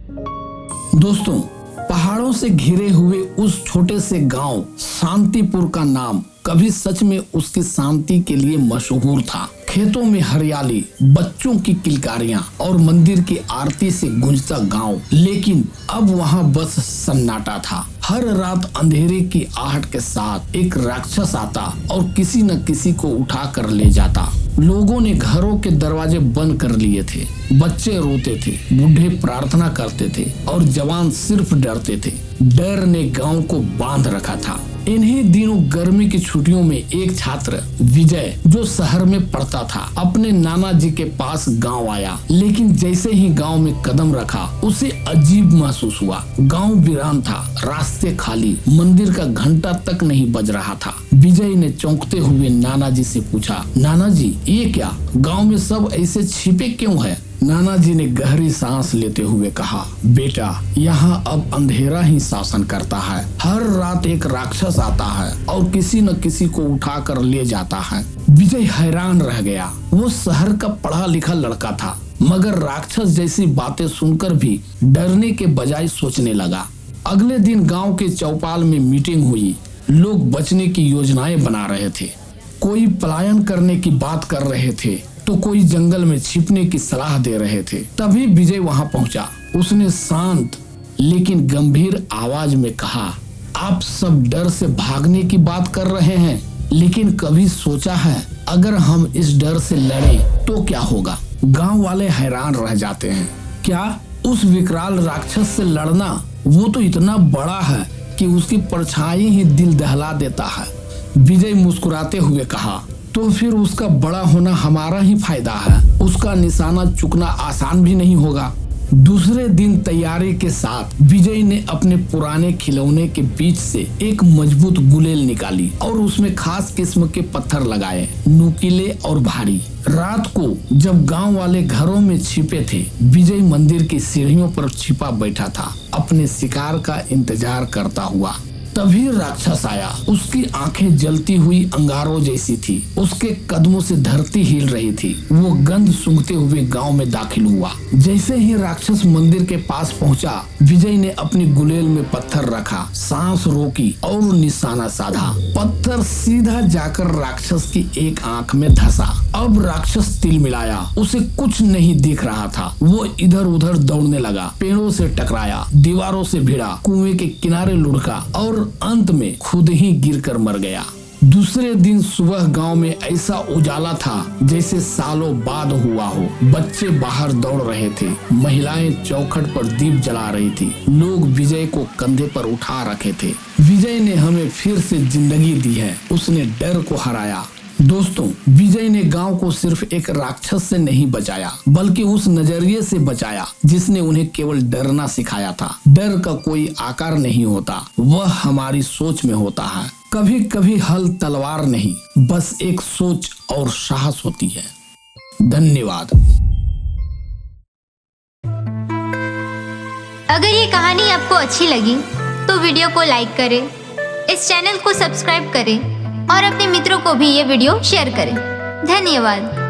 दोस्तों, पहाड़ों से घिरे हुए उस छोटे से गांव शांतिपुर का नाम कभी सच में उसकी शांति के लिए मशहूर था। खेतों में हरियाली, बच्चों की किलकारियां और मंदिर की आरती से गूंजता गांव, लेकिन अब वहां बस सन्नाटा था। हर रात अंधेरे की आहट के साथ एक राक्षस आता और किसी न किसी को उठा कर ले जाता। लोगों ने घरों के दरवाजे बंद कर लिए थे, बच्चे रोते थे, बूढ़े प्रार्थना करते थे और जवान सिर्फ डरते थे। डर ने गांव को बांध रखा था। इन्हीं दिनों गर्मी की छुट्टियों में एक छात्र विजय, जो शहर में पढ़ता था, अपने नाना जी के पास गांव आया। लेकिन जैसे ही गांव में कदम रखा, उसे अजीब महसूस हुआ। गांव वीरान था, रास्ते खाली, मंदिर का घंटा तक नहीं बज रहा था। विजय ने चौंकते हुए नाना जी से पूछा, नाना जी, ये क्या, गांव में सब ऐसे छिपे क्यों है? नाना जी ने गहरी सांस लेते हुए कहा, बेटा, यहाँ अब अंधेरा ही शासन करता है। हर रात एक राक्षस आता है और किसी न किसी को उठा कर ले जाता है। विजय हैरान रह गया। वो शहर का पढ़ा लिखा लड़का था, मगर राक्षस जैसी बातें सुनकर भी डरने के बजाय सोचने लगा। अगले दिन गांव के चौपाल में मीटिंग हुई। लोग बचने की योजनाएं बना रहे थे। कोई पलायन करने की बात कर रहे थे तो कोई जंगल में छिपने की सलाह दे रहे थे। तभी विजय वहां पहुंचा। उसने शांत लेकिन गंभीर आवाज में कहा, आप सब डर से भागने की बात कर रहे हैं, लेकिन कभी सोचा है अगर हम इस डर से लड़े तो क्या होगा? गांव वाले हैरान रह जाते हैं। क्या उस विकराल राक्षस से लड़ना? वो तो इतना बड़ा है कि उसकी परछाई ही दिल दहला देता है। विजय मुस्कुराते हुए कहा, तो फिर उसका बड़ा होना हमारा ही फायदा है। उसका निशाना चुकना आसान भी नहीं होगा। दूसरे दिन तैयारी के साथ विजय ने अपने पुराने खिलौने के बीच से एक मजबूत गुलेल निकाली और उसमें खास किस्म के पत्थर लगाए, नुकीले और भारी। रात को जब गांव वाले घरों में छिपे थे, विजय मंदिर की सीढ़ियों पर छिपा बैठा था, अपने शिकार का इंतजार करता हुआ। तभी राक्षस आया। उसकी आंखें जलती हुई अंगारों जैसी थी। उसके कदमों से धरती हिल रही थी। वो गंध सूंघते हुए गांव में दाखिल हुआ। जैसे ही राक्षस मंदिर के पास पहुंचा, विजय ने अपनी गुलेल में पत्थर रखा, सांस रोकी और निशाना साधा। पत्थर सीधा जाकर राक्षस की एक आंख में धंसा। अब राक्षस तिल मिलाया। उसे कुछ नहीं दिख रहा था। वो इधर उधर दौड़ने लगा, पेड़ों से टकराया, दीवारों से भिड़ा, कुएं के किनारे लुढ़का और अंत में खुद ही गिरकर मर गया। दूसरे दिन सुबह गांव में ऐसा उजाला था जैसे सालों बाद हुआ हो। बच्चे बाहर दौड़ रहे थे, महिलाएं चौखट पर दीप जला रही थी, लोग विजय को कंधे पर उठा रखे थे। विजय ने हमें फिर से जिंदगी दी है, उसने डर को हराया। दोस्तों, विजय ने गांव को सिर्फ एक राक्षस से नहीं बचाया, बल्कि उस नजरिए से बचाया जिसने उन्हें केवल डरना सिखाया था। डर का कोई आकार नहीं होता, वह हमारी सोच में होता है। कभी कभी हल तलवार नहीं, बस एक सोच और साहस होती है। धन्यवाद। अगर ये कहानी आपको अच्छी लगी तो वीडियो को लाइक करें, इस चैनल को सब्सक्राइब करें और अपने मित्रों को भी ये वीडियो शेयर करें। धन्यवाद।